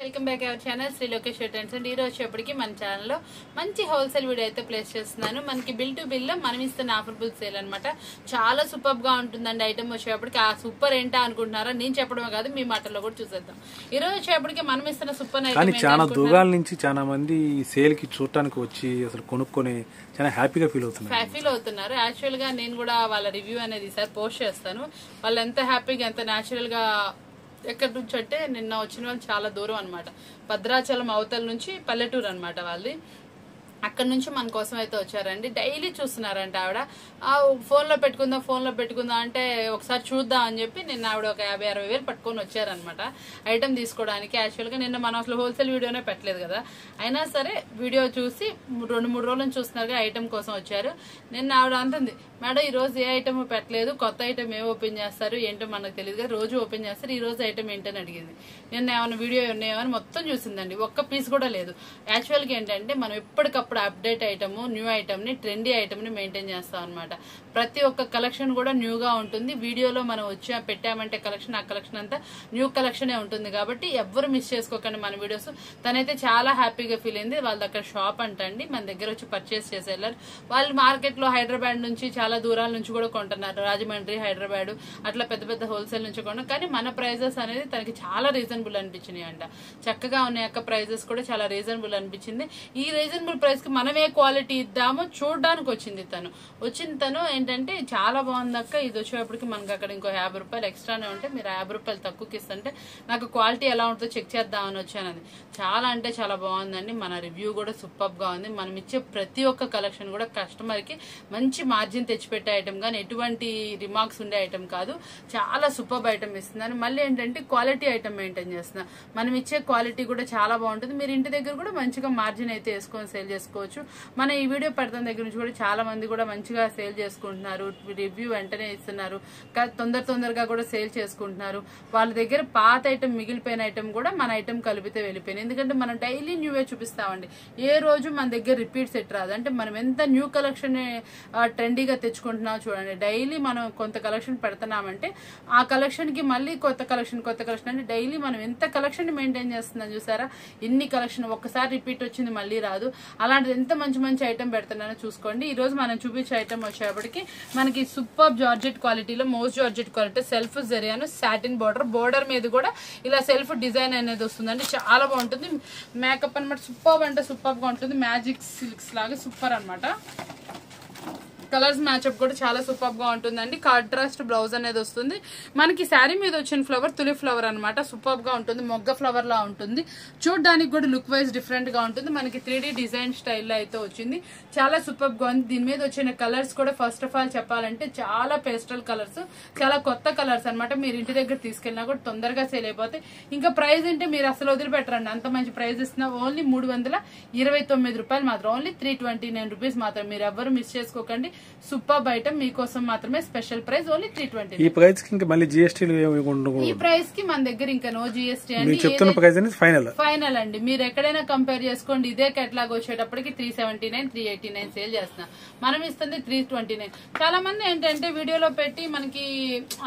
Welcome back our channel Sri Lokesh tens and ఈ రోజు వచ్చేప్పటికి మన ఛానల్లో మంచి హోల్సేల్ వీడియో అయితే ప్లేస్ చేస్తున్నాను. మనకి బిల్ టు బిల్ లో మనం ఇస్తున్న ఆఫర్బుల్ సేల్ అనమాట. చాలా సూపర్ గా ఉంటుందండి. ఐటమ్ వచ్చేప్పటికి ఆ సూపర్ ఏంటా అనుకుంటున్నారా? నేను చెప్పడమే కాదు, మీ మాటల్లో కూడా చూసేద్దాం. ఈ రోజు వచ్చేప్పటికి మనం ఇస్తున్న సూపర్ కానీ చాలా దూరాల నుంచి చాలా మంది సేల్ కి చూడటానికి వచ్చి అసలు కొనుక్కొని చాలా హ్యాపీగా ఫీల్ అవుతున్నారు. యాక్చువల్ గా నేను కూడా వాళ్ళ రివ్యూ అనేది ఈసారి పోస్ట్ చేస్తాను. వాళ్ళు ఎంత హ్యాపీగా ఎంత న్యాచురల్ గా ఎక్కడి నుంచి అంటే నిన్న వచ్చిన వాళ్ళు చాలా దూరం అనమాట. భద్రాచలం అవతల నుంచి పల్లెటూరు అనమాట వాళ్ళది. అక్కడ నుంచి మన కోసం అయితే వచ్చారండి. డైలీ చూస్తున్నారంట ఆవిడ. ఫోన్లో పెట్టుకుందాం అంటే ఒకసారి చూద్దాం అని చెప్పి నిన్న ఆవిడ ఒక 50-60 వేలు పట్టుకొని వచ్చారనమాట ఐటమ్ తీసుకోవడానికి. యాక్చువల్గా నిన్న మనం అసలు హోల్సేల్ వీడియోనే పెట్టలేదు కదా, అయినా సరే వీడియో చూసి 2-3 రోజుల నుంచి చూస్తున్నారుగా ఐటమ్ కోసం వచ్చారు. నిన్న ఆవిడ అంటుంది, మేడం ఈ రోజు ఏ ఐటమ్ పెట్టలేదు, కొత్త ఐటమ్ ఏ ఓపెన్ చేస్తారు ఏంటో మనకు తెలియదు కదా, రోజు ఓపెన్ చేస్తారు, ఈ రోజు ఐటమ్ ఏంటని అడిగింది. నిన్న ఏమైనా వీడియో ఉన్నాయో అని మొత్తం చూసిందండి. ఒక్క పీస్ కూడా లేదు. యాక్చువల్గా ఏంటంటే మనం ఎప్పటికప్పుడు అప్డేట్ ఐటమ్, న్యూ ఐటమ్ ని, ట్రెండీ ఐటమ్ ని మెయింటైన్ చేస్తాం అనమాట. ప్రతి ఒక్క కలెక్షన్ కూడా న్యూగా ఉంటుంది. వీడియోలో మనం పెట్టామంటే కలెక్షన్, ఆ కలెక్షన్ అంతా న్యూ కలెక్షనే ఉంటుంది. కాబట్టి ఎవ్వరు మిస్ చేసుకోకండి మన వీడియోస్. తనైతే చాలా హ్యాపీగా ఫీల్ అయింది. వాళ్ళ దగ్గర షాప్ అంటండి, మన దగ్గర వచ్చి పర్చేస్ చేసి వెళ్ళారు. వాళ్ళు మార్కెట్ లో హైదరాబాద్ నుంచి చాలా దూరాల నుంచి కూడా కొంటున్నారు. రాజమండ్రి, హైదరాబాద్ అట్లా పెద్ద పెద్ద హోల్సేల్ నుంచి కొంటున్నారు. కానీ మన ప్రైజెస్ అనేది తనకి చాలా రీజనబుల్ అనిపించినాయి అంట. చక్కగా ఉన్న యొక్క ప్రైజెస్ కూడా చాలా రీజనబుల్ అనిపించింది. ఈ రీజనబుల్ ప్రైస్ కి మనమే క్వాలిటీ ఇద్దామో చూడడానికి వచ్చింది తను ఏంటంటే చాలా బాగుంది అక్క, ఇది వచ్చేటప్పటికి మనకి అక్కడ ఇంకో 50 రూపాయలు ఎక్స్ట్రానే ఉంటే మీరు 50 రూపాయలు తక్కువకి ఇస్తుంటే నాకు క్వాలిటీ ఎలా ఉంటుందో చెక్ చేద్దామని వచ్చానది. చాలా అంటే చాలా బాగుందండి. మన రివ్యూ కూడా సూపర్ గా ఉంది. మనం ఇచ్చే ప్రతి ఒక్క కలెక్షన్ కూడా కస్టమర్ కి మంచి మార్జిన్ తెచ్చిపెట్టే ఐటమ్, కానీ ఎటువంటి రిమార్క్స్ ఉండే ఐటమ్ కాదు. చాలా సూపర్ ఐటమ్ ఇస్తున్నాను. మళ్ళీ ఏంటంటే క్వాలిటీ ఐటమ్ మెయింటైన్ చేస్తున్నా. మనం ఇచ్చే క్వాలిటీ కూడా చాలా బాగుంటుంది. మీరు ఇంటి దగ్గర కూడా మంచిగా మార్జిన్ అయితే వేసుకొని సేల్ చేసుకోవచ్చు. మన ఈ వీడియో పెడతాం దగ్గర నుంచి కూడా చాలా మంది కూడా మంచిగా సేల్ చేసుకుంటున్నారు. రివ్యూ వెంటనే ఇస్తున్నారు. తొందరగా కూడా సేల్ చేసుకుంటున్నారు. వాళ్ళ దగ్గర పాత ఐటమ్, మిగిలిపోయిన ఐటమ్ కూడా మన ఐటమ్ కలిపితే వెళ్ళిపోయింది. ఎందుకంటే మనం డైలీ న్యూవే చూపిస్తామండి. ఏ రోజు మన దగ్గర రిపీట్ సెట్ రాదు. అంటే మనం ఎంత న్యూ కలెక్షన్ ట్రెండీగా తెచ్చుకుంటున్నాం చూడండి. డైలీ మనం కొంత కలెక్షన్ పెడుతున్నామంటే ఆ కలెక్షన్ కి మళ్ళీ కొత్త కలెక్షన్ అంటే డైలీ మనం ఎంత కలెక్షన్ మెయింటైన్ చేస్తున్నాం చూసారా. ఇన్ని కలెక్షన్ ఒక్కసారి రిపీట్ వచ్చింది మళ్ళీ రాదు. అలాంటిది ఎంత మంచి ఐటమ్ పెడుతున్నానో చూసుకోండి. ఈ రోజు మనం చూపించే ఐటమ్ వచ్చేప్పటికి మనకి సూపర్ జార్జెట్ క్వాలిటీలో, మోస్ట్ జార్జెట్ క్వాలిటీ, సెల్ఫ్ జరియాను సాటిన్ బోర్డర్ మీద కూడా ఇలా సెల్ఫ్ డిజైన్ అనేది వస్తుందండి. చాలా బాగుంటుంది. మేకప్ అనమాట సూపర్ అంటే సూపర్ గా ఉంటుంది. మ్యాజిక్ సిల్క్స్ లాగా సూపర్ అనమాట. కలర్స్ మ్యాచ్అప్ కూడా చాలా సూపర్ గా ఉంటుందండి. కాంట్రాస్ట్ బ్లౌజ్ అనేది వస్తుంది. మనకి శారీ మీద వచ్చిన ఫ్లవర్ తులి ఫ్లవర్ అనమాట. సూపర్ గా ఉంటుంది. మొగ్గ ఫ్లవర్ లా ఉంటుంది. చూడడానికి కూడా లుక్ వైజ్ డిఫరెంట్ గా ఉంటుంది. మనకి 3D డిజైన్ స్టైల్లో అయితే వచ్చింది. చాలా సూపర్ గా ఉంది. దీని మీద వచ్చిన కలర్స్ కూడా ఫస్ట్ ఆఫ్ ఆల్ చెప్పాలంటే చాలా పేస్టల్ కలర్స్, చాలా కొత్త కలర్స్ అనమాట. మీరు ఇంటి దగ్గర తీసుకెళ్ళినా కూడా తొందరగా సేల్ అయిపోతాయి. ఇంకా ప్రైస్ అంటే మీరు అసలు వదిలిపెట్టరండి. అంత మంచి ప్రైస్ ఇస్తున్నా. ఓన్లీ 329 రూపాయలు మాత్రం. ఓన్లీ 329 రూపీస్ మాత్రం. మీరు ఎవ్వరు మిస్ చేసుకోకండి. సూపర్ ఐటమ్ మీకోసం మాత్రమే. Special price only 320. ఈ ప్రైస్ కి ఇంకా మళ్ళీ జీఎస్టీ, ఈ ప్రైస్ కి మన దగ్గర ఇంకా నో జీఎస్టీ అండి. చెప్తున్న ప్రైస్ అనేది ఫైనల్ అండి. మీరు ఎక్కడైనా కంపేర్ చేసుకోండి. ఇదే కేటలాగ్ వచ్చేటప్పటికి 379, 389 సేల్ చేస్తున్నాం. మనం ఇస్తుంది 329. చాలా మంది ఏంటంటే వీడియోలో పెట్టి మనకి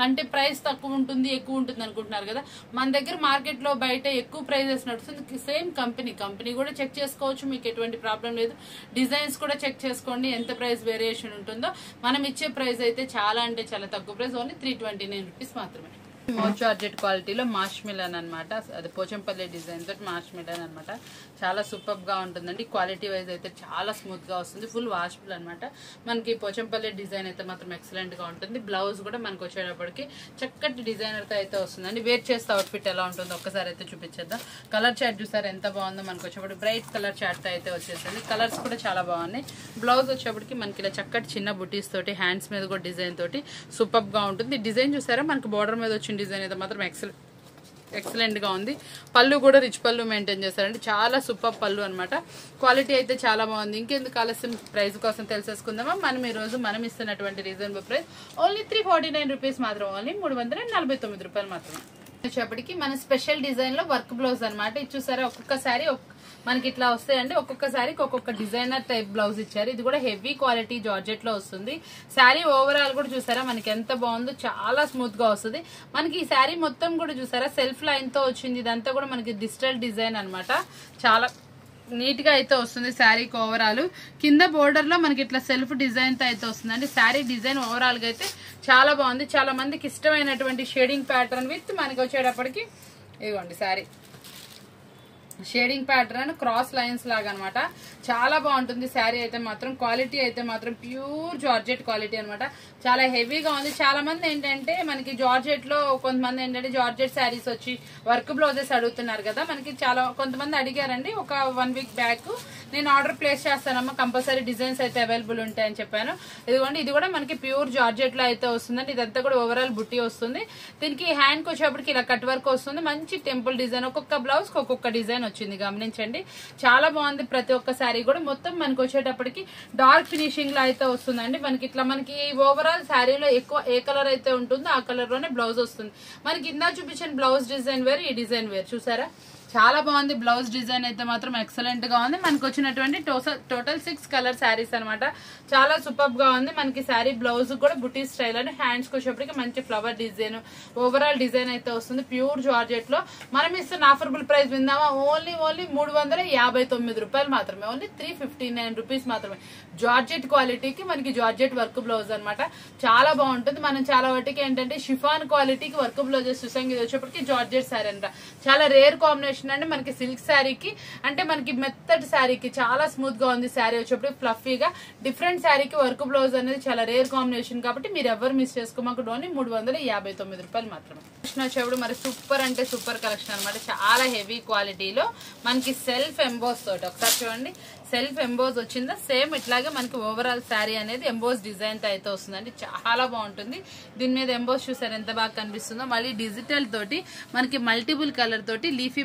అంటే ప్రైస్ తక్కువ ఉంటుంది, ఎక్కువ ఉంటుంది అనుకుంటున్నారు కదా. మన దగ్గర మార్కెట్ లో బయట ఎక్కువ ప్రైజెస్ నడుస్తుంది. సేమ్ కంపెనీ కూడా చెక్ చేసుకోవచ్చు. మీకు ఎటువంటి ప్రాబ్లం లేదు. డిజైన్స్ కూడా చెక్ చేసుకోండి ఎంత ప్రైస్ వేరియేషన్ ఉంటుందో. మనం ఇచ్చే ప్రైస్ అయితే చాలా అంటే చాలా తక్కువ ప్రైస్. ఓన్లీ 329 రూపీస్ మాత్రమే. మోస్ట్ జార్జెట్ క్వాలిటీలో మార్ష్ మిలన్ అనమాట. అది పోచంపల్లి డిజైన్ తోటి మార్ష్ మిలన్ అనమాట. చాలా సూపర్ గా ఉంటుందండి. క్వాలిటీ వైజ్ అయితే చాలా స్మూత్ గా వస్తుంది. ఫుల్ వాషబుల్ అనమాట. మనకి పోచంపల్లి డిజైన్ అయితే మాత్రం ఎక్సలెంట్ గా ఉంటుంది. బ్లౌజ్ కూడా మనకు వచ్చేటప్పటికి చక్కటి డిజైనర్ తో అయితే వస్తుందండి. వేర్ చేస్తే అవుట్ఫిట్ ఎలా ఉంటుందో ఒక్కసారి అయితే చూపించేద్దాం. కలర్ చార్ట్ చూసారు ఎంత బాగుందో. మనకు వచ్చేటప్పుడు బ్రైట్ కలర్ చార్ట్ అయితే వచ్చేసింది. కలర్స్ కూడా చాలా బాగున్నాయి. బ్లౌజ్ వచ్చేటప్పటికి మనకి ఇలా చక్కటి చిన్న బుటీస్ తోటి, హ్యాండ్స్ మీద కూడా డిజైన్ తోటి సూపర్ గా ఉంటుంది. డిజైన్ చూసారా. మనకి బోర్డర్ మీద వచ్చిన డిజైన్ అయితే మాత్రం ఎక్సలెంట్ గా ఉంది. పళ్ళు కూడా రిచ్ పళ్ళు మెయింటైన్ చేస్తారండి. చాలా సూపర్ పళ్ళు అనమాట. క్వాలిటీ అయితే చాలా బాగుంది. ఇంకెందుకు ఆలస్యం, ప్రైస్ కోసం తెలిసేసుకుందామా. మనం ఈ రోజు మనం ఇస్తున్నటువంటి రీజనబుల్ ప్రైస్ ఓన్లీ 349 రూపీస్ మాత్రం. ఓన్లీ 349 రూపాయలు మాత్రమే. వచ్చేప్పటికి మన స్పెషల్ డిజైన్ లో వర్క్ బ్లౌజ్ అనమాట. ఇది చూసారా, ఒక్కొక్క సారీ మనకి ఇట్లా వస్తాయండి. ఒక్కొక్క సారీకి ఒక్కొక్క డిజైనర్ టైప్ బ్లౌజ్ ఇచ్చారు. ఇది కూడా హెవీ క్వాలిటీ జార్జెట్ లో వస్తుంది. శారీ ఓవరాల్ కూడా చూసారా మనకి ఎంత బాగుందో, చాలా స్మూత్ గా వస్తుంది. మనకి ఈ శారీ మొత్తం కూడా చూసారా సెల్ఫ్ లైన్ తో వచ్చింది. ఇదంతా కూడా మనకి డిజిటల్ డిజైన్ అనమాట. చాలా నీట్ గా అయితే వస్తుంది శారీకి ఓవరాల్. కింద బోర్డర్ లో మనకి ఇట్లా సెల్ఫ్ డిజైన్ తో అయితే వస్తుంది అండి. శారీ డిజైన్ ఓవరాల్ గా అయితే చాలా బాగుంది. చాలా మందికి ఇష్టమైనటువంటి షేడింగ్ ప్యాటర్న్ విత్ మనకి వచ్చేటప్పటికి ఇదిగోండి sari shading pattern cross lines లాగా అనమాట. చాలా బాగుంటుంది శారీ అయితే మాత్రం. క్వాలిటీ అయితే మాత్రం ప్యూర్ జార్జెట్ క్వాలిటీ అనమాట. చాలా హెవీగా ఉంది. చాలా మంది ఏంటంటే మనకి జార్జెట్ లో కొంతమంది ఏంటంటే జార్జెట్ శారీస్ వచ్చి వర్క్ బ్లౌజెస్ అడుగుతున్నారు కదా. మనకి చాలా కొంతమంది అడిగారండి. ఒక 1 వీక్ బ్యాక్ నేను ఆర్డర్ ప్లేస్ చేస్తానమ్మా, కంపల్సరీ డిజైన్స్ అయితే అవైలబుల్ ఉంటాయని చెప్పాను. ఇదిగోండి, ఇది కూడా మనకి ప్యూర్ జార్జెట్ లో అయితే వస్తుందండి. ఇదంతా కూడా ఓవరాల్ బుట్టి వస్తుంది. దీనికి హ్యాండ్ కి వచ్చేప్పటికి ఇలా కట్ వర్క్ వస్తుంది. మంచి టెంపుల్ డిజైన్, ఒక్కొక్క బ్లౌజ్ ఒక్కొక్క డిజైన్ వచ్చింది, గమనించండి. చాలా బాగుంది. ప్రతి ఒక్క శారీ కూడా మొత్తం మనకి వచ్చేటప్పటికి డార్క్ ఫినిషింగ్ లో అయితే వస్తుందండి. మనకి ఇట్లా మనకి ఓవరాల్ శారీలో ఎక్కువ ఏ కలర్ అయితే ఉంటుందో ఆ కలర్ లోనే బ్లౌజ్ వస్తుంది. మనకి ఇందా చూపించిన బ్లౌజ్ డిజైన్ వేరు, ఈ డిజైన్ వేరు. చూసారా చాలా బాగుంది. బ్లౌజ్ డిజైన్ అయితే మాత్రం ఎక్సలెంట్ గా ఉంది. మనకు వచ్చినటువంటి టోటల్ 6 కలర్ శారీస్ అనమాట. చాలా సూపర్ గా ఉంది. మనకి శారీ బ్లౌజ్ కూడా బుటీ స్టైల్ అని, హ్యాండ్స్ కి వచ్చేప్పటికి మంచి ఫ్లవర్ డిజైన్, ఓవరాల్ డిజైన్ అయితే వస్తుంది ప్యూర్ జార్జెట్ లో. మనం ఇస్తున్న ఆఫర్బుల్ ప్రైస్ విందామా, ఓన్లీ 359 రూపాయలు మాత్రమే. ఓన్లీ 359 రూపీస్ మాత్రమే. జార్జెట్ క్వాలిటీకి మనకి జార్జెట్ వర్క్ బ్లౌజ్ అనమాట. చాలా బాగుంటుంది. మనం చాలా వాటికి ఏంటంటే షిఫాన్ క్వాలిటీకి వర్క్ బ్లౌజెస్ చూసాం. ఇది వచ్చేప్పటికి జార్జెట్ శారీ అనమాట. చాలా రేర్ కాంబినేషన్ అండి. మనకి సిల్క్ శారీకి అంటే మనకి మెత్తటి శారీకి చాలా స్మూత్ గా ఉంది. శారీ వచ్చేప్పుడు ఫ్లఫీగా, డిఫరెంట్ శారీకి వర్క్ బ్లౌజ్ అనేది చాలా రేర్ కాంబినేషన్ కాబట్టి మీరు ఎవరు మిస్ చేసుకోమాకు. ఓన్లీ 359 రూపాయలు మాత్రమే. కలెక్షన్ వచ్చేప్పుడు మరి సూపర్ అంటే సూపర్ కలెక్షన్ అనమాట. చాలా హెవీ క్వాలిటీలో మనకి సెల్ఫ్ ఎంబోస్ తోటి, ఒకసారి చూడండి సెల్ఫ్ ఎంబోజ్ వచ్చిందా, సేమ్ ఇట్లాగే మనకి ఓవరాల్ శారీ అనేది ఎంబోజ్ డిజైన్ తో అయితే వస్తుందండి. చాలా బాగుంటుంది. దీని మీద ఎంబోజ్ చూసారు ఎంత బాగా కనిపిస్తుందో. మళ్ళీ డిజిటల్ తోటి మనకి మల్టిపుల్ కలర్ తోటి లీఫీ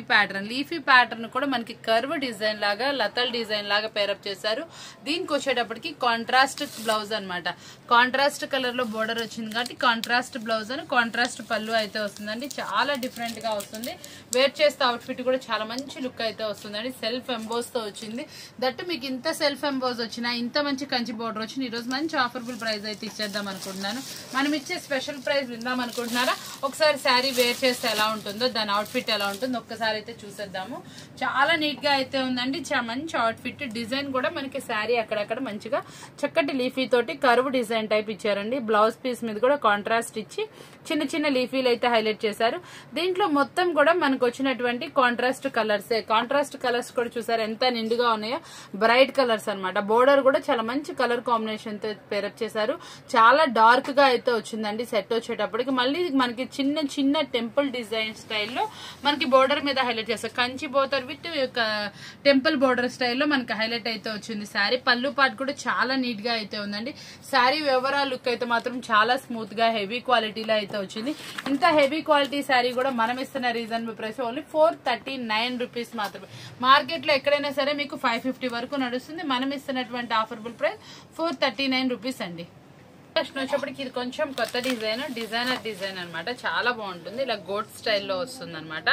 ప్యాటర్న్ కూడా మనకి కర్వ్ డిజైన్ లాగా, లతల్ డిజైన్ లాగా పేరప్ చేశారు. దీనికి వచ్చేటప్పటికి కాంట్రాస్ట్ బ్లౌజ్ అనమాట. కాంట్రాస్ట్ కలర్ లో బోర్డర్ వచ్చింది కాబట్టి కాంట్రాస్ట్ బ్లౌజ్ అని కాంట్రాస్ట్ పళ్ళు అయితే వస్తుందండి. చాలా డిఫరెంట్ గా వస్తుంది. వేర్ చేస్తే అవుట్ ఫిట్ కూడా చాలా మంచి లుక్ అయితే వస్తుందండి. సెల్ఫ్ ఎంబోజ్ తో వచ్చింది. దట్ మీకు ఇంత సెల్ఫ్ ఎంబోజ్ వచ్చినా, ఇంత మంచి కంచి బోర్డర్ వచ్చిన ఈ రోజు మంచి ఆఫర్బుల్ ప్రైస్ అయితే ఇచ్చేద్దాం అనుకుంటున్నాను. మనం ఇచ్చే స్పెషల్ ప్రైస్ విందాం అనుకుంటున్నారా? ఒకసారి శారీ వేర్ చేస్తే ఎలా ఉంటుందో, దాని అవుట్ ఫిట్ ఎలా ఉంటుందో ఒక్కసారి అయితే చూసేద్దాము. చాలా నీట్ గా అయితే ఉందండి. మంచి అవుట్ ఫిట్. డిజైన్ కూడా మనకి శారీ అక్కడక్కడ మంచిగా చక్కటి లీఫీ తోటి కర్వ్ డిజైన్ టైప్ ఇచ్చారండి. బ్లౌజ్ పీస్ మీద కూడా కాంట్రాస్ట్ ఇచ్చి చిన్న చిన్న లీఫీలు అయితే హైలైట్ చేశారు. దీంట్లో మొత్తం కూడా మనకు వచ్చినటువంటి కాంట్రాస్ట్ కలర్స్ కూడా చూసారు ఎంత నిండుగా ఉన్నాయో. బ్రైట్ కలర్స్ అనమాట. బోర్డర్ కూడా చాలా మంచి కలర్ కాంబినేషన్ తో పేరప్ చేశారు. చాలా డార్క్ గా అయితే వచ్చిందండి సెట్ వచ్చేటప్పటికి. మళ్ళీ మనకి చిన్న చిన్న టెంపుల్ డిజైన్ స్టైల్లో మనకి బోర్డర్ మీద హైలైట్ చేస్తారు. Kanchi border with temple border స్టైల్లో మనకి హైలైట్ అయితే వచ్చింది శారీ. పళ్ళు పాటు కూడా చాలా నీట్ గా అయితే ఉందండి. శారీ ఓవరాల్ లుక్ అయితే మాత్రం చాలా స్మూత్ గా హెవీ క్వాలిటీలో అయితే వచ్చింది. ఇంత హెవీ క్వాలిటీ శారీ కూడా మనం ఇస్తున్న రీజనబుల్ ప్రైస్ ఓన్లీ 439 రూపీస్ మాత్రమే. మార్కెట్ లో ఎక్కడైనా సరే మీకు 550 వరకు నడుస్తుంది. మనం ఇస్తున్నటువంటి ఆఫర్బుల్ ప్రైస్ 439 రూపీస్ అండి. ఫస్ట్ వచ్చేప్పటికి ఇది కొంచెం కొత్త డిజైనర్ డిజైన్ అనమాట. చాలా బాగుంటుంది. ఇలా గోట్ స్టైల్లో వస్తుంది అనమాట.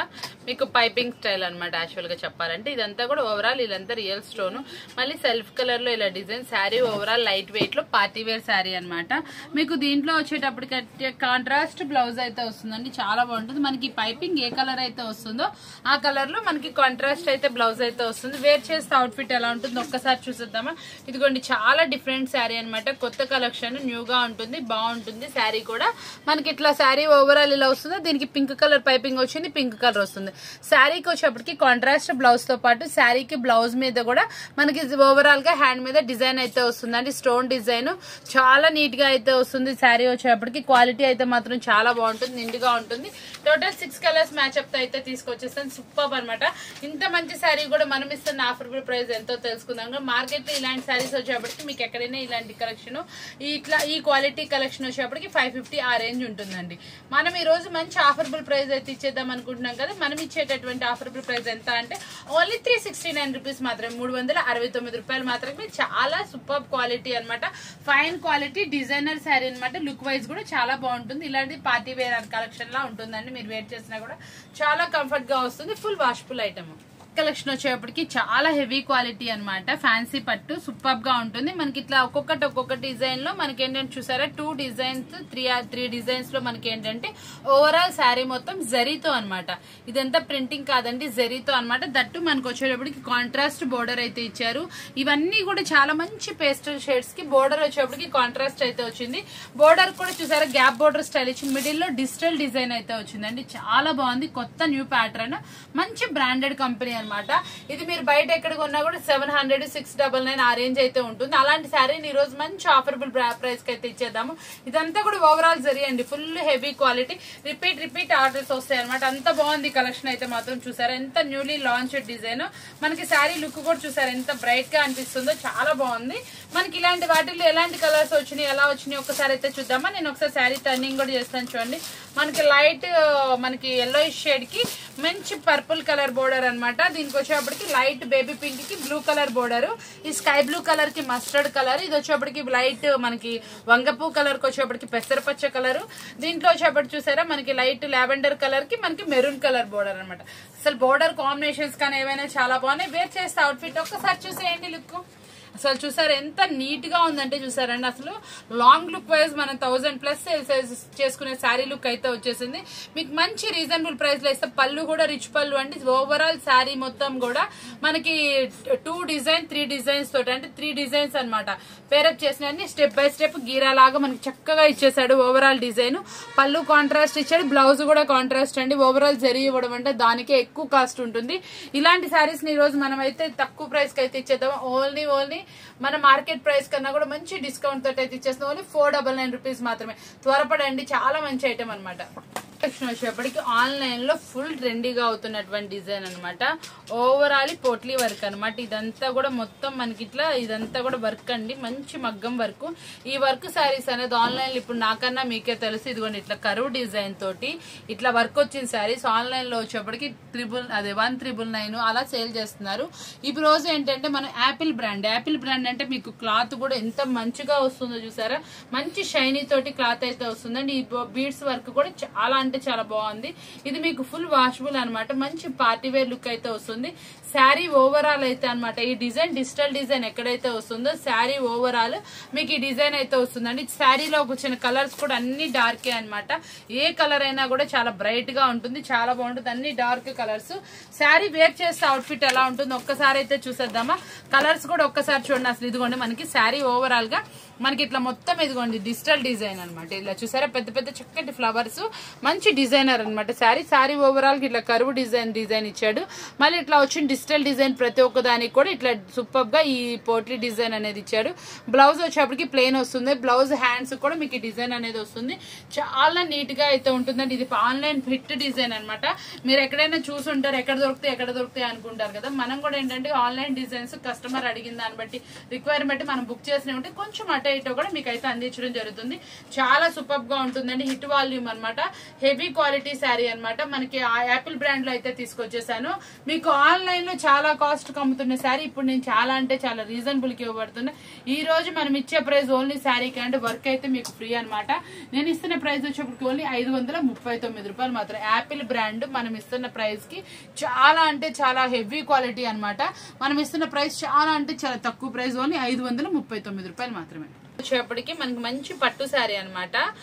మీకు పైపింగ్ స్టైల్ అనమాట. యాక్చువల్ గా చెప్పాలంటే ఇదంతా కూడా ఓవరాల్ ఇదంతా రియల్ స్టోన్. మళ్ళీ సెల్ఫ్ కలర్ లో ఇలా design. Sari overall light weight లో పార్టీ వేర్ శారీ అనమాట. మీకు దీంట్లో వచ్చేటప్పటికి కాంట్రాస్ట్ బ్లౌజ్ అయితే వస్తుందండి. చాలా బాగుంటుంది. మనకి పైపింగ్ ఏ కలర్ అయితే వస్తుందో ఆ కలర్ లో మనకి కాంట్రాస్ట్ అయితే బ్లౌజ్ అయితే వస్తుంది. వేర్ చేస్తే అవుట్ ఫిట్ ఎలా ఉంటుందో ఒక్కసారి చూసేద్దామా. ఇదిగోండి చాలా డిఫరెంట్ శారీ అనమాట. కొత్త కలెక్షన్, న్యూగా ఉంటుంది, బాగుంటుంది. శారీ కూడా మనకి ఇట్లా శారీ ఓవరాల్ ఇలా వస్తుంది. దీనికి పింక్ కలర్ పైపింగ్ వచ్చింది, పింక్ కలర్ వస్తుంది. శారీకి వచ్చేప్పటికి కాంట్రాస్ట్ బ్లౌజ్ తో పాటు శారీకి బ్లౌజ్ మీద కూడా మనకి ఓవరాల్ గా హ్యాండ్ మీద డిజైన్ అయితే వస్తుందండి. స్టోన్ డిజైన్ చాలా నీట్ గా అయితే వస్తుంది. శారీ వచ్చేప్పటికి క్వాలిటీ అయితే మాత్రం చాలా బాగుంటుంది, నిండుగా ఉంటుంది. టోటల్ 6 కలర్స్ మ్యాచ్అప్ తో అయితే తీసుకొచ్చేస్తాను. సూపర్ అనమాట. ఇంత మంచి శారీ కూడా మనం ఇస్తున్న ఆఫర్బుల్ ప్రైస్ ఎంతో తెలుసుకుందాం. మార్కెట్ లో ఇలాంటి శారీస్ వచ్చేప్పటికి మీకు ఎక్కడైనా ఇలాంటి కలెక్షన్ ఇట్లా ఈ క్వాలిటీ కలెక్షన్ వచ్చేప్పటికి 550 ఆ రేంజ్ ఉంటుందండి. మనం ఈ రోజు మంచి ఆఫరబుల్ ప్రైస్ అయితే ఇచ్చేద్దాం అనుకుంటున్నాం కదా. మనం ఇచ్చేటటువంటి ఆఫరబుల్ ప్రైస్ ఎంత అంటే ఓన్లీ 369 రూపీస్ మాత్రమే, 369 రూపాయలు మాత్రమే. చాలా సూపర్ క్వాలిటీ అన్నమాట, ఫైన్ క్వాలిటీ డిజైనర్ శారీ అనమాట. లుక్ వైజ్ కూడా చాలా బాగుంటుంది. ఇలాంటి పార్టీ వేర్ కలెక్షన్ లా ఉంటుందండి. మీరు వేర్ చేసినా కూడా చాలా కంఫర్ట్ గా వస్తుంది. Full washable item. కలెక్షన్ వచ్చేప్పటికి చాలా హెవీ క్వాలిటీ అన్నమాట. ఫ్యాన్సీ పట్టు సూపర్ గా ఉంటుంది. మనకి ఇట్లా ఒక్కొక్క డిజైన్ లో మనకి ఏంటంటే చూసారా 2 డిజైన్స్ 3 డిజైన్స్ లో మనకి ఏంటంటే ఓవరాల్ శారీ మొత్తం జరీతో అన్నమాట. ఇదంతా ప్రింటింగ్ కాదండి, జరీతో అన్నమాట. దట్టు మనకు వచ్చేటప్పటికి కాంట్రాస్ట్ బోర్డర్ అయితే ఇచ్చారు. ఇవన్నీ కూడా చాలా మంచి పేస్టల్ షేడ్స్ కి బోర్డర్ వచ్చేప్పటికి కాంట్రాస్ట్ అయితే వచ్చింది. బోర్డర్ కూడా చూసారా గ్యాప్ బోర్డర్ స్టైల్ ఇచ్చి మిడిల్ లో డిజిటల్ డిజైన్ అయితే వచ్చిందండి. చాలా బాగుంది, కొత్త న్యూ ప్యాటర్న్, మంచి బ్రాండెడ్ కంపెనీ అనమాట. ఇది మీరు బయట ఎక్కడ కొన్నా కూడా 700 699 ఆ రేంజ్ అయితే ఉంటుంది. అలాంటి శారీని ఈ రోజు మంచి ఆఫరబుల్ ప్రైస్ కి అయితే ఇచ్చేద్దాము. ఇదంతా కూడా ఓవరాల్ జరీ అండి, full heavy quality. Repeat orders వస్తాయి అనమాట. అంత బాగుంది కలెక్షన్ అయితే మాత్రం. చూసారా ఎంత న్యూలీ లాంచ్ డిజైన్. మనకి శారీ లుక్ కూడా చూసారా ఎంత బ్రైట్ గా అనిపిస్తుందో, చాలా బాగుంది. మనకి ఇలాంటి వాటిల్లో ఎలాంటి కలర్స్ వచ్చినాయి, ఎలా వచ్చినాయి ఒకసారి అయితే చూద్దామా. నేను ఒకసారి శారీ టర్నింగ్ కూడా చేస్తాను చూడండి. మనకి లైట్ మనకి ఎల్లో షేడ్ కి మంచి పర్పుల్ కలర్ బోర్డర్ అనమాట. దీనికి వచ్చేప్పటికి లైట్ బేబీ పింక్ కి బ్లూ కలర్ బోర్డర్, ఈ స్కై బ్లూ కలర్ కి మస్టర్డ్ కలర్, ఇది వచ్చేప్పటికి లైట్ మనకి వంగపూ కలర్ కి వచ్చేప్పటికి పెసరపచ్చ కలర్, దీంట్లో వచ్చేప్పటికి చూసారా మనకి లైట్ లావెండర్ కలర్ కి మనకి మెరూన్ కలర్ బోర్డర్ అనమాట. అసలు బోర్డర్ కాంబినేషన్స్ కానీ ఏవైనా చాలా బాగున్నాయి. వేర్ చేస్తే అవుట్ఫిట్ ఒక్కసారి చూసేయండి లుక్. అసలు చూసారు ఎంత నీట్ గా ఉందంటే చూసారండి. అసలు లాంగ్ లుక్ వైజ్ మనం 1000+ సేల్స్ చేసుకునే శారీ లుక్ అయితే వచ్చేసింది. మీకు మంచి రీజనబుల్ ప్రైస్ లో ఇస్తే పళ్ళు కూడా రిచ్ పళ్ళు అండి. ఓవరాల్ శారీ మొత్తం కూడా మనకి 2 డిజైన్ 3 డిజైన్స్ తోటి అంటే 3 డిజైన్స్ అనమాట పేరప్ చేసిన స్టెప్ బై స్టెప్ గీరా లాగా మనకి చక్కగా ఇచ్చేసాడు. ఓవరాల్ డిజైన్ పళ్ళు కాంట్రాస్ట్ ఇచ్చాడు, బ్లౌజ్ కూడా కాంట్రాస్ట్ అండి. ఓవరాల్ జరీ ఇవ్వడం అంటే దానికే ఎక్కువ కాస్ట్ ఉంటుంది. ఇలాంటి శారీస్ ని ఈ రోజు మనం అయితే తక్కువ ప్రైస్ కి అయితే ఇచ్చేద్దాం. ఓన్లీ మన మార్కెట్ ప్రైస్ కన్నా కూడా మంచి డిస్కౌంట్ తోటి అయితే ఇచ్చేస్తాం. ఓన్లీ 499 రూపీస్ మాత్రమే. త్వరపడండి, చాలా మంచి ఐటమ్ అనమాట. వచ్చేప్పటికి ఆన్లైన్ లో ఫుల్ ట్రెండీగా అవుతున్నటువంటి డిజైన్ అనమాట. ఓవరాల్ పోట్లీ వర్క్ అనమాట. ఇదంతా కూడా మొత్తం మనకి ఇట్లా ఇదంతా కూడా వర్క్ అండి, మంచి మగ్గం వర్క్. ఈ వర్క్ శారీస్ అనేది ఆన్లైన్ లో ఇప్పుడు నాకన్నా మీకే తెలుసు. ఇదిగోండి ఇట్లా కరువు డిజైన్ తోటి ఇట్లా వర్క్ వచ్చిన శారీస్ ఆన్లైన్ లో వచ్చేప్పటికి 1999 అలా సేల్ చేస్తున్నారు. ఈ రోజు ఏంటంటే మన యాపిల్ బ్రాండ్ అంటే మీకు క్లాత్ కూడా ఎంత మంచిగా వస్తుందో చూసారా. మంచి షైనీ తోటి క్లాత్ అయితే వస్తుందండి. ఈ బీడ్స్ వర్క్ కూడా చాలా అంటే చాలా బాగుంది. ఇది మీకు ఫుల్ వాషబుల్ అనమాట. మంచి పార్టీ వేర్ లుక్ అయితే వస్తుంది. శారీ ఓవరాల్ అయితే అనమాట ఈ డిజైన్ డిజిటల్ డిజైన్ ఎక్కడైతే వస్తుందో శారీ ఓవరాల్ మీకు ఈ డిజైన్ అయితే వస్తుందండి. శారీలో వచ్చిన కలర్స్ కూడా అన్ని డార్కే అనమాట. ఏ కలర్ అయినా కూడా చాలా బ్రైట్ గా ఉంటుంది, చాలా బాగుంటుంది. అన్ని డార్క్ కలర్స్. శారీ వేర్ చేస్తే అవుట్ఫిట్ ఎలా ఉంటుందో ఒక్కసారి అయితే చూసేద్దామా. కలర్స్ కూడా ఒక్కసారి చూడండి. అసలు ఇదిగోండి మనకి శారీ ఓవరాల్ గా మనకి ఇట్లా మొత్తం ఇదిగోండి డిజిటల్ డిజైన్ అనమాట. ఇలా చూసారా పెద్ద పెద్ద చక్కటి ఫ్లవర్స్, మంచి డిజైనర్ అనమాట. శారీ ఓవరాల్ కి ఇట్లా కరువు డిజైన్ ఇచ్చాడు. మళ్ళీ ఇట్లా వచ్చిన డిజిటల్ డిజైన్ ప్రతి ఒక్క దానికి కూడా ఇట్లా సూపర్ గా ఈ పోట్లీ డిజైన్ అనేది ఇచ్చాడు. బ్లౌజ్ వచ్చేప్పటికి ప్లెయిన్ వస్తుంది. బ్లౌజ్ హ్యాండ్స్ కూడా మీకు డిజైన్ అనేది వస్తుంది. చాలా నీట్ గా అయితే ఉంటుందండి. ఇది ఆన్లైన్ ఫిట్ డిజైన్ అనమాట. మీరు ఎక్కడైనా చూసుంటారు ఎక్కడ దొరుకుతాయి అనుకుంటారు కదా. మనం కూడా ఏంటంటే ఆన్లైన్ డిజైన్స్ కస్టమర్ అడిగిన దాన్ని బట్టి రిక్వైర్మెంట్ మనం బుక్ చేసిన ఉంటే కొంచెం అటు ఇటో కూడా మీకు అయితే అందించడం జరుగుతుంది. చాలా సూపర్ గా ఉంటుందండి. హిట్ వాల్యూమ్ అనమాట. హెవీ క్వాలిటీ శారీ అనమాట. మనకి యాపిల్ బ్రాండ్ లో అయితే తీసుకొచ్చేసాను. మీకు ఆన్లైన్ లో చాలా కాస్ట్ అమ్ముతున్న శారీ ఇప్పుడు నేను చాలా అంటే చాలా రీజనబుల్ కి ఇవ్వబడుతున్నా. ఈ రోజు మనం ఇచ్చే ప్రైస్ ఓన్లీ శారీకి అంటే వర్క్ అయితే మీకు ఫ్రీ అనమాట. నేను ఇస్తున్న ప్రైస్ వచ్చేప్పటికి ఓన్లీ 539 రూపాయలు మాత్రం. యాపిల్ బ్రాండ్ మనం ఇస్తున్న ప్రైస్ కి చాలా అంటే చాలా హెవీ క్వాలిటీ అనమాట. మనం ఇస్తున్న ప్రైస్ చాలా అంటే చాలా తక్కువ ప్రైస్. ఓన్లీ 539 రూపాయలు మాత్రమే. వచ్చేప్పటికి మనకి మంచి పట్టు శారీ అనమాట.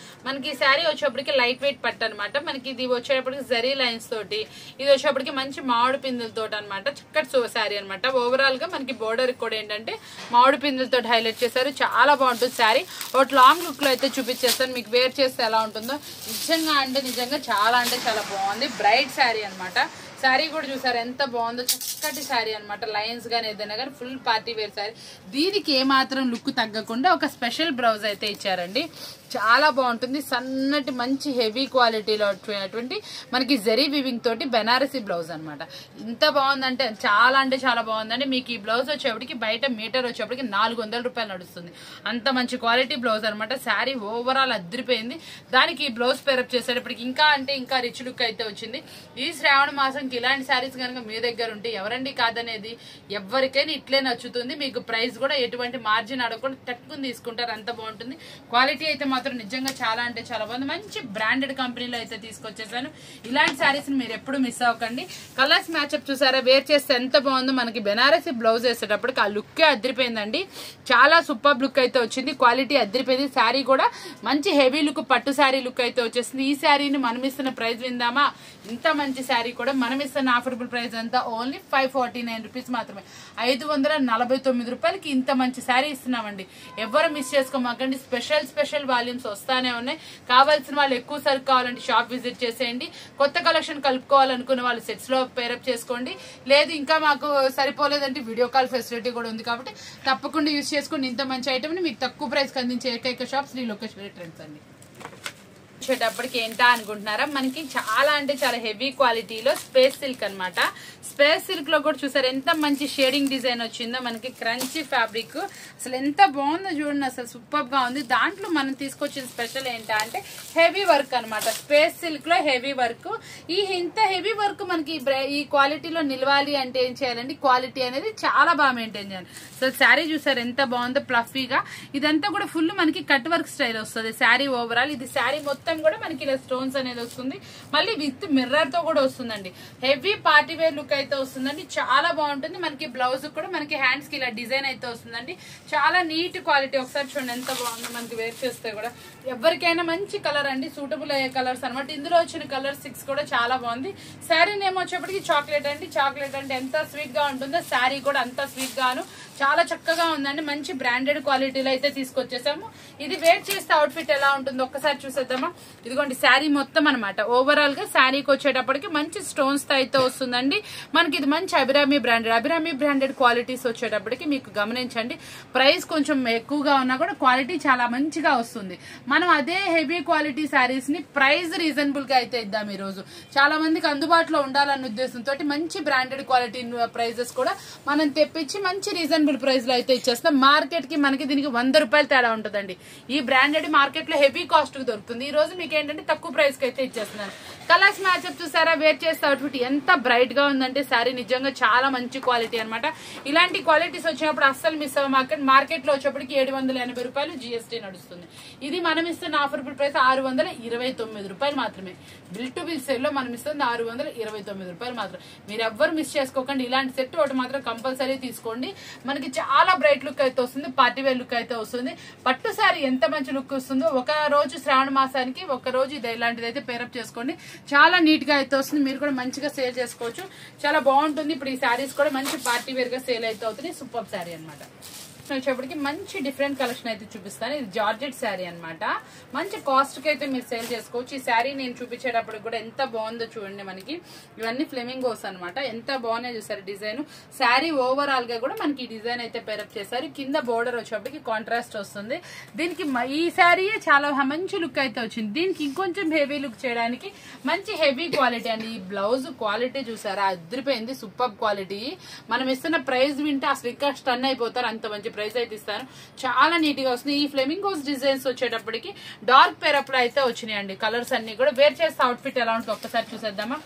మనకి ఈ శారీ వచ్చేప్పటికి లైట్ వెయిట్ పట్టు అనమాట. మనకి ఇది వచ్చేప్పటికి జరీ లైన్స్ తోటి, ఇది వచ్చేప్పటికి మంచి మామిడి పిందులతో అనమాట. చక్కటి శారీ అనమాట. ఓవరాల్ గా మనకి బోర్డర్ కూడా ఏంటంటే మామిడి పిందులతో హైలైట్ చేశారు. చాలా బాగుంటుంది శారీ. ఒకటి లాంగ్ లుక్ లో అయితే చూపించేస్తాను. మీకు వేర్ చేస్తే ఎలా ఉంటుందో. నిజంగా చాలా అంటే చాలా బాగుంది. బ్రైట్ శారీ అనమాట. శారీ కూడా చూసారు ఎంత బాగుందో. చక్కటి శారీ అనమాట. లైన్స్ గానీ ఏదైనా కానీ ఫుల్ పార్టీ వేర్ శారీ. దీనికి ఏమాత్రం లుక్ తగ్గకుండా ఒక స్పెషల్ బ్లౌజ్ అయితే ఇచ్చారండి. చాలా బాగుంటుంది. సన్నటి మంచి హెవీ క్వాలిటీలో అటువంటి మనకి జరీ వివింగ్ తోటి బెనారసీ బ్లౌజ్ అనమాట. ఇంత బాగుందంటే చాలా అంటే చాలా బాగుందండి. మీకు ఈ బ్లౌజ్ వచ్చేప్పటికి బయట మీటర్ వచ్చేప్పటికి 400 రూపాయలు నడుస్తుంది. అంత మంచి క్వాలిటీ బ్లౌజ్ అనమాట. శారీ ఓవరాల్ అదిరిపోయింది. దానికి ఈ బ్లౌజ్ పేరప్ చేసేటప్పటికి ఇంకా అంటే ఇంకా రిచ్ లుక్ అయితే వచ్చింది. ఈ శ్రావణ మాసంకి ఇలాంటి శారీస్ కనుక మీ దగ్గర ఉంటే ఎవరండి కాదనేది, ఎవరికైనా ఇట్లే నచ్చుతుంది. మీకు ప్రైస్ కూడా ఎటువంటి మార్జిన్ అడగకుండా తట్టుకుని తీసుకుంటారు. అంత బాగుంటుంది. క్వాలిటీ అయితే మాత్రం నిజంగా చాలా అంటే చాలా బాగుంది. మంచి బ్రాండెడ్ కంపెనీలో అయితే తీసుకొచ్చేసాను. ఇలాంటి శారీస్ మీరు ఎప్పుడు మిస్ అవ్వకండి. కలర్స్ మ్యాచ్అప్ చూసారా, వేర్ చేస్తే ఎంత బాగుందో. మనకి బెనారసీ బ్లౌజ్ వేసేటప్పటికి ఆ లుక్ అదిరిపోయిందండి. చాలా సూపర్ లుక్ అయితే వచ్చింది. క్వాలిటీ అదిరిపోయింది. శారీ కూడా మంచి హెవీ లుక్, పట్టు శారీ లుక్ అయితే వచ్చేసింది. ఈ శారీని మనం ఇస్తున్న ప్రైస్ విందామా? ఇంత మంచి శారీ కూడా మనం ఇస్తున్న ఆఫరబుల్ ప్రైస్ అంతా ఓన్లీ 549 రూపీస్ మాత్రమే. 549 రూపాయలకి ఇంత మంచి శారీ ఇస్తున్నామండి. ఎవరు మిస్ చేసుకోమాకండి. స్పెషల్ వాల్యూమ్స్ వస్తానే ఉన్నాయి. కావాల్సిన వాళ్ళు ఎక్కువ సరుకు కావాలంటే షాప్ విజిట్ చేసేయండి. కొత్త కలెక్షన్ కలుపుకోవాలనుకున్న వాళ్ళు సెట్స్ లో పేరప్ చేసుకోండి. లేదు ఇంకా మాకు సరిపోలేదంటే వీడియో కాల్ ఫెసిలిటీ కూడా ఉంది కాబట్టి తప్పకుండా యూజ్ చేసుకోండి. ఇంత మంచి ఐటమ్ ని మీకు తక్కువ ప్రైస్ కి అందించే ఏకైక షాప్ శ్రీ లోకేశ్వరి ట్రెండ్స్ అండి. వచ్చేటప్పటికి ఏంటా అనుకుంటున్నారా, మనకి చాలా అంటే చాలా హెవీ క్వాలిటీలో స్పేస్ సిల్క్ అనమాట. స్పేస్ సిల్క్ లో కూడా చూసారు ఎంత మంచి షేడింగ్ డిజైన్ వచ్చిందో. మనకి క్రంచీ ఫ్యాబ్రిక్ అసలు ఎంత బాగుందో చూడండి. అసలు సూపర్ గా ఉంది. దాంట్లో మనం తీసుకొచ్చిన స్పెషల్ ఏంటా అంటే హెవీ వర్క్ అనమాట. స్పేస్ సిల్క్ లో హెవీ వర్క్. ఇంత హెవీ వర్క్ మనకి ఈ క్వాలిటీలో నిలవాలి అంటే ఏం చేయాలండి, క్వాలిటీ అనేది చాలా బాగా మెయింటైన్ చేయాలి. అసలు శారీ చూసారు ఎంత బాగుందో ఫ్లఫీగా. ఇదంతా కూడా ఫుల్ మనకి కట్ వర్క్ స్టైల్ వస్తుంది శారీ ఓవరాల్. ఇది శారీ మొత్తం కూడా మనకి ఇలా స్టోన్స్ అనేది వస్తుంది. మళ్ళీ విత్ మిర్రర్ తో కూడా వస్తుందండి. హెవీ పార్టీ వేర్ లుక్ అయితే వస్తుందండి. చాలా బాగుంటుంది. మనకి బ్లౌజ్ కూడా మనకి హ్యాండ్స్ కి ఇలా డిజైన్ అయితే వస్తుందండి. చాలా నీట్ క్వాలిటీ. ఒకసారి చూడండి ఎంత బాగుందో. మనకి వేర్ చేస్తే కూడా ఎవరికైనా మంచి కలర్ అండి. సూటబుల్ అయ్యే కలర్స్ అనమాట. ఇందులో వచ్చిన కలర్ 6 కూడా చాలా బాగుంది. శారీ నేమ్ వచ్చేప్పటికి చాక్లెట్ అండి. చాక్లెట్ అంటే ఎంత స్వీట్ గా ఉంటుందో శారీ కూడా అంత స్వీట్ గాను చాలా చక్కగా ఉందండి. మంచి బ్రాండెడ్ క్వాలిటీలో అయితే తీసుకొచ్చేసాము. ఇది వేర్ చేస్తే అవుట్ఫిట్ ఎలా ఉంటుందో ఒక్కసారి చూసేద్దామా. ఇదిగోండి శారీ మొత్తం అనమాట. ఓవరాల్ గా శారీకి వచ్చేటప్పటికి మంచి స్టోన్స్ తో అయితే వస్తుందండి. మనకి ఇది మంచి అభిరామి బ్రాండెడ్ క్వాలిటీస్ వచ్చేటప్పటికి మీకు గమనించండి. ప్రైస్ కొంచెం ఎక్కువగా ఉన్నా కూడా క్వాలిటీ చాలా మంచిగా వస్తుంది. మనం అదే హెవీ క్వాలిటీ శారీస్ ని ప్రైస్ రీజనబుల్ గా అయితే ఇద్దాం. ఈ రోజు చాలా మందికి అందుబాటులో ఉండాలన్న ఉద్దేశంతో మంచి బ్రాండెడ్ క్వాలిటీ ప్రైజెస్ కూడా మనం తెప్పించి మంచి రీజనబుల్ ప్రైస్ లో అయితే ఇచ్చేస్తాం. మార్కెట్ కి మనకి దీనికి 100 రూపాయలు తేడా ఉంటుందండి. ఈ బ్రాండెడ్ మార్కెట్ లో హెవీ కాస్ట్ కు దొరుకుతుంది. ఈ రోజు మీకు ఏంటంటే తక్కువ ప్రైస్ కి అయితే ఇచ్చేస్తున్నాను. కలర్స్ మ్యాచ్అప్ చూసారా, వేర్ చేస్తే అవుట్ఫిట్ ఎంత బ్రైట్ గా ఉందంటే శారీ నిజంగా చాలా మంచి క్వాలిటీ అనమాట. ఇలాంటి క్వాలిటీస్ వచ్చినప్పుడు అస్సలు మిస్ అవ్వమాకండి. మార్కెట్ లో వచ్చేప్పటికి 780 రూపాయలు GST నడుస్తుంది. ఇది మనం ఇస్తున్న ఆఫర్బుల్ ప్రైస్ 629 రూపాయలు మాత్రమే. బిల్ టు బిల్ సేల్ లో మనం ఇస్తుంది 629 రూపాయలు మాత్రమే. మీరు ఎవ్వరు మిస్ చేసుకోకండి. ఇలాంటి సెట్ ఒకటి మాత్రం కంపల్సరీ తీసుకోండి. మనకి చాలా బ్రైట్ లుక్ అయితే వస్తుంది. పార్టీ వేర్ లుక్ అయితే వస్తుంది. పట్టు శారీ ఎంత మంచి లుక్ వస్తుందో. ఒక రోజు శ్రావణ మాసానికి ఒక రోజు ఇది ఇలాంటిది అయితే పేరప్ చేసుకోండి. చాలా నీట్ గా అయితే వస్తుంది. మీరు కూడా మంచిగా సేల్ చేసుకోవచ్చు. చాలా బాగుంటుంది. ఇప్పుడు ఈ శారీస్ కూడా మంచి పార్టీ వేర్ గా సేల్ అయితే అవుతుంది. సూపర్ శారీ అనమాట. వచ్చేప్పటికి మంచి డిఫరెంట్ కలెక్షన్ అయితే చూపిస్తాను. ఇది జార్జెట్ శారీ అనమాట. మంచి కాస్ట్ కి అయితే మీరు సేల్ చేసుకోవచ్చు. ఈ శారీ నేను చూపించేటప్పుడు కూడా ఎంత బాగుందో చూడండి. మనకి ఇవన్నీ ఫ్లెమింగోస్ అనమాట. ఎంత బాగున్నాయి చూసారు డిజైన్. శారీ ఓవరాల్ గా కూడా మనకి డిజైన్ అయితే పేరప్ చేశారు. కింద బోర్డర్ వచ్చేప్పటికి కాంట్రాస్ట్ వస్తుంది. దీనికి ఈ శారీ చాలా మంచి లుక్ అయితే వచ్చింది. దీనికి ఇంకొంచెం హెవీ లుక్ చేయడానికి మంచి హెవీ క్వాలిటీ అండి. ఈ బ్లౌజ్ క్వాలిటీ చూసారా, అదిరిపోయింది. Super quality. మనం ఇస్తున్న ప్రైస్ వింటే అసలు ఇంకా స్టన్ అయిపోతారు. అంత మంచి ప్రైస్ అయితే ఇస్తాను. చాలా నీట్ గా వస్తుంది. ఈ ఫ్లెమింగోస్ డిజైన్స్ వచ్చేటప్పటికి డార్క్ పేరప్ లో అయితే వచ్చినాయండి. కలర్స్ అన్ని కూడా వేర్ చేస్తే అవుట్ఫిట్ ఎలా ఉంటుంది ఒక్కసారి చూసేద్దామా.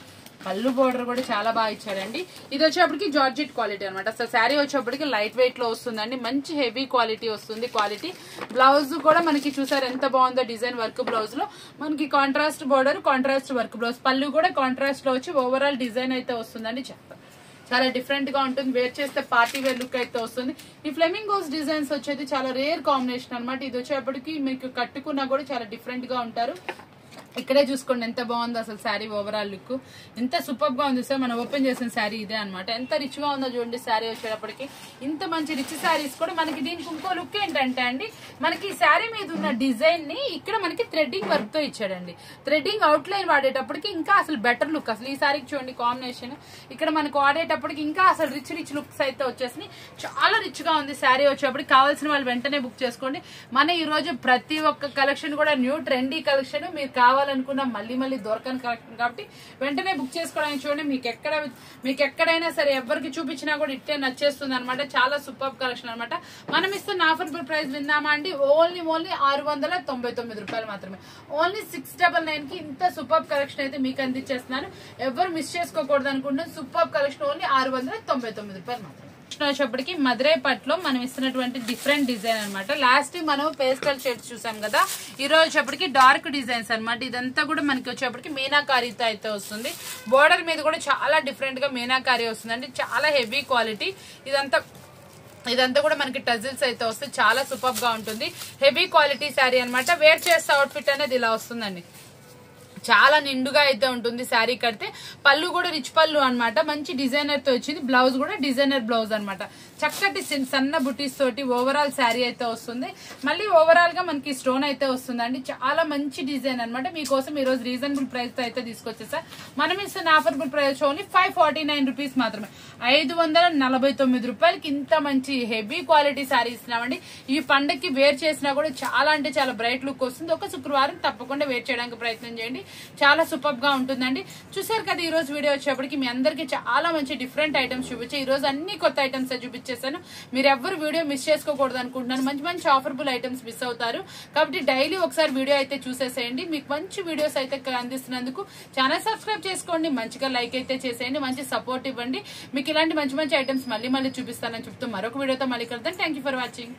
పళ్ళు బోర్డర్ కూడా చాలా బాగా ఇచ్చారండి. ఇది వచ్చేప్పటికి జార్జెట్ క్వాలిటీ అనమాట. అసలు శారీ వచ్చేప్పటికి లైట్ వెయిట్ లో వస్తుందండి. మంచి హెవీ క్వాలిటీ వస్తుంది. క్వాలిటీ బ్లౌజ్ కూడా మనకి చూసారు ఎంత బాగుందో. డిజైన్ వర్క్ బ్లౌజ్ లో మనకి contrast border, contrast work blouse. పళ్ళు కూడా కాంట్రాస్ట్ లో వచ్చి ఓవరాల్ డిజైన్ అయితే వస్తుందండి. చాలా డిఫరెంట్ గా ఉంటుంది. వేర్ చేస్తే పార్టీ వేర్ లుక్ అయితే వస్తుంది. ఈ ఫ్లెమింగోస్ డిజైన్స్ వచ్చేది చాలా రేర్ కాంబినేషన్ అనమాట. ఇది వచ్చేప్పటికి మీకు కట్టుకున్నా కూడా చాలా డిఫరెంట్ గా ఉంటారు. ఇక్కడే చూసుకోండి ఎంత బాగుందో అసలు శారీ ఓవరాల్ లుక్ ఎంత సూపర్ గా ఉంది సార్. మనం ఓపెన్ చేసిన శారీ ఇదే అనమాట. ఎంత రిచ్ గా ఉందో చూడండి శారీ వచ్చేటప్పటికి. ఇంత మంచి రిచ్ శారీస్ కూడా మనకి దీనికి ఇంకో లుక్ ఏంటంటే అండి, మనకి ఈ శారీ మీద ఉన్న డిజైన్ ని ఇక్కడ మనకి థ్రెడ్డింగ్ వర్క్ తో ఇచ్చాడండి. థ్రెడ్డింగ్ అవుట్ లైన్ వాడేటప్పటికి ఇంకా అసలు బెటర్ లుక్. అసలు ఈ శారీకి చూడండి కాంబినేషన్ ఇక్కడ మనకు వాడేటప్పటికి ఇంకా అసలు రిచ్ లుక్స్ అయితే వచ్చేసి చాలా రిచ్ గా ఉంది శారీ వచ్చేటప్పటికి. కావాల్సిన వాళ్ళు వెంటనే బుక్ చేసుకోండి. మన ఈ రోజు ప్రతి ఒక్క కలెక్షన్ కూడా న్యూ ట్రెండీ కలెక్షన్. మీరు కావాలనుకున్న మళ్ళీ దొరకని కలెక్షన్ కాబట్టి వెంటనే బుక్ చేసుకోవడానికి చూడండి. మీకు ఎక్కడైనా సరే ఎవరికి చూపించినా కూడా ఇట్టే నచ్చేస్తుంది అనమాట. చాలా సూపర్ కలెక్షన్ అనమాట. మనం ఇస్తున్న ఆఫర్ ప్రైస్ విందామా అండి, ఓన్లీ 699 రూపాయలు మాత్రమే. ఓన్లీ 699 కి ఇంత సూపర్ కలెక్షన్ అయితే మీకు అందించేస్తున్నాను. ఎవరు మిస్ చేసుకోకూడదు అనుకుంటున్నాను. సూపర్ కలెక్షన్ ఓన్లీ 699 రూపాయలు మాత్రమే. వచ్చేప్పటికి మధురై పట్లో మనం ఇస్తున్నటువంటి డిఫరెంట్ డిజైన్ అనమాట. లాస్ట్ మనం పేస్టల్ షేడ్స్ చూసాం కదా, ఈ రోజు వచ్చేప్పటికి డార్క్ డిజైన్స్ అనమాట. ఇదంతా కూడా మనకి వచ్చేప్పటికి మీనాకారీతో అయితే వస్తుంది. బోర్డర్ మీద కూడా చాలా డిఫరెంట్ గా మీనాకారీ వస్తుందండి. చాలా హెవీ క్వాలిటీ. ఇదంతా కూడా మనకి టజిల్స్ అయితే వస్తే చాలా సూపర్ గా ఉంటుంది. హెవీ క్వాలిటీ శారీ అనమాట. వేర్ చేస్తే అవుట్ఫిట్ అనేది ఇలా వస్తుందండి. చాలా నిండుగా అయితే ఉంటుంది శారీ కడితే. పళ్ళు కూడా రిచ్ పళ్ళు అనమాట. మంచి డిజైనర్ తో వచ్చింది. బ్లౌజ్ కూడా డిజైనర్ బ్లౌజ్ అనమాట. చక్కటి సన్న బుటీస్ తోటి ఓవరాల్ శారీ అయితే వస్తుంది. మళ్ళీ ఓవరాల్ గా మనకి స్టోన్ అయితే వస్తుందండి. చాలా మంచి డిజైన్ అనమాట. మీకోసం ఈ రోజు రీజనబుల్ ప్రైస్ తో అయితే తీసుకొచ్చేసా. మనం ఇస్తున్న ఆఫర్బుల్ ప్రైస్ ఓన్లీ 549 రూపీస్ మాత్రమే. 549 రూపాయలకి ఇంత మంచి హెవీ క్వాలిటీ శారీ ఇస్తున్నామండి. ఈ పండగకి వేర్ చేసినా కూడా చాలా అంటే చాలా బ్రైట్ లుక్ వస్తుంది. ఒక శుక్రవారం తప్పకుండా వేర్ చేయడానికి ప్రయత్నం చేయండి. చాలా సూపర్ గా ఉంటుందండి. చూసారు కదా ఈ రోజు వీడియో వచ్చేప్పటికి మీ అందరికి చాలా మంచి డిఫరెంట్ ఐటమ్స్ చూపించి ఈ రోజు అన్ని కొత్త ఐటమ్స్ చూపించేసాను. మీరు ఎవరు వీడియో మిస్ చేసుకోకూడదు అనుకుంటున్నాను. మంచి ఆఫర్బుల్ ఐటమ్స్ మిస్ అవుతారు కాబట్టి డైలీ ఒకసారి వీడియో అయితే చూసేసేయండి. మీకు మంచి వీడియోస్ అయితే అందిస్తున్నందుకు ఛానల్ సబ్స్క్రైబ్ చేసుకోండి. మంచిగా లైక్ అయితే చేసేయండి. మంచి సపోర్ట్ ఇవ్వండి. మీకు ఇలాంటి మంచి ఐటమ్స్ మళ్ళీ చూపిస్తానని చెప్తూ మరొక వీడియోతో మళ్ళీ కలుద్దాం. Thank you for watching.